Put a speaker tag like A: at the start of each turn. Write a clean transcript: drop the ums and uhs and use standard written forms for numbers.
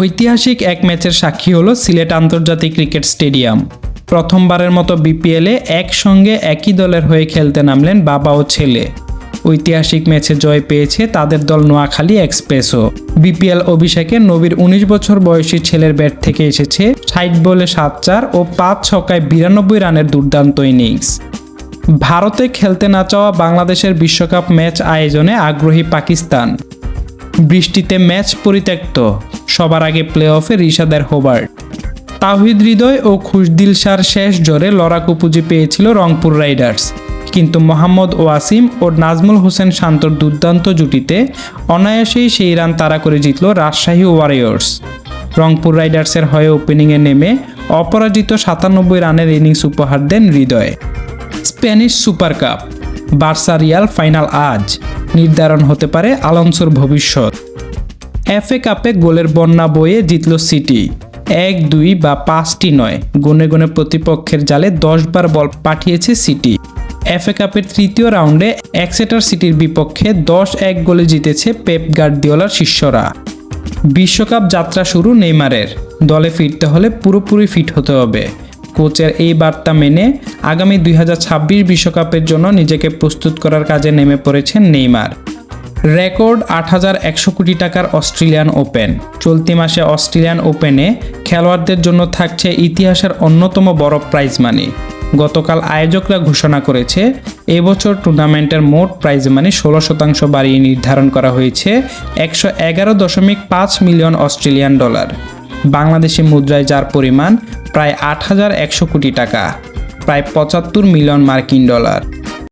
A: ঐতিহাসিক এক ম্যাচের সাক্ষী হলো সিলেট আন্তর্জাতিক ক্রিকেট স্টেডিয়াম। প্রথমবারের মতো বিপিএলে একসঙ্গে একই দলের হয়ে খেলতে নামলেন বাবা ও ছেলে। ঐতিহাসিক ম্যাচে জয় পেয়েছে তাদের দল নোয়াখালী এক্সপ্রেসও। বিপিএল অভিষেকে নবীর ১৯ বছর বয়সী ছেলের ব্যাট থেকে এসেছে ৬০ বলে ৭-৪ ও ৫ ছক্কায় ৯২ রানের দুর্দান্ত ইনিংস। ভারতে খেলতে না চাওয়া বাংলাদেশের বিশ্বকাপ ম্যাচ আয়োজনে আগ্রহী পাকিস্তান। বৃষ্টিতে ম্যাচ পরিত্যক্ত, সবার আগে প্লে অফে রিশাদের হোবার্ট। তাওহিদ হৃদয় ও খুশদিল শাহর শেষ জোরে লড়াকু পুঁজি পেয়েছিল রংপুর রাইডার্স, কিন্তু মোহাম্মদ ওয়াসিম ও নাজমুল হোসেন শান্তর দুর্দান্ত জুটিতে অনায়াসেই সেই রান তাড়া করে জিতল রাজশাহী ওয়ারিয়র্স। রংপুর রাইডার্সের হয়ে ওপেনিংয়ে নেমে অপরাজিত ৯৭ রানের ইনিংস উপহার দেন Hridoy. Spanish super cup, Barca Real final আজ, নির্ধারণ হতে পারে আলোনসোর ভবিষ্যৎ। এফএ কাপে গোলের বন্যা বয়ে জিতল সিটি। ১-২ বা ৫টি নয়, গুনে গুনে প্রতিপক্ষের জালে ১০ বার বল পাঠিয়েছে সিটি। এফএ কাপের তৃতীয় রাউন্ডে এক্সেটার সিটির বিপক্ষে ১০-১ গোলে জিতেছে পেপ গার্দিওলার শিষ্যরা। বিশ্বকাপ যাত্রা শুরু নেইমারের। দলে ফিরতে হলে পুরোপুরি ফিট হতে হবে। কোচের এই বার্তা মেনে আগামী ২০২৬ বিশ্বকাপের জন্য নিজেকে প্রস্তুত করার কাজে নেমে পড়েছেন নেইমার। রেকর্ড ৮,১০০ কোটি টাকার অস্ট্রেলিয়ান ওপেন। চলতি মাসে অস্ট্রেলিয়ান ওপেনে খেলোয়াড়দের জন্য থাকছে ইতিহাসের অন্যতম বড় প্রাইজ মানি। গতকাল আয়োজকরা ঘোষণা করেছে এবছর টুর্নামেন্টের মোট প্রাইজ মানি ১৬% বাড়িয়ে নির্ধারণ করা হয়েছে ১১১.৫ মিলিয়ন অস্ট্রেলিয়ান ডলার। বাংলাদেশি মুদ্রায় যার পরিমাণ প্রায় ৮,১০০ কোটি টাকা, প্রায় ৭৫ মিলিয়ন মার্কিন ডলার।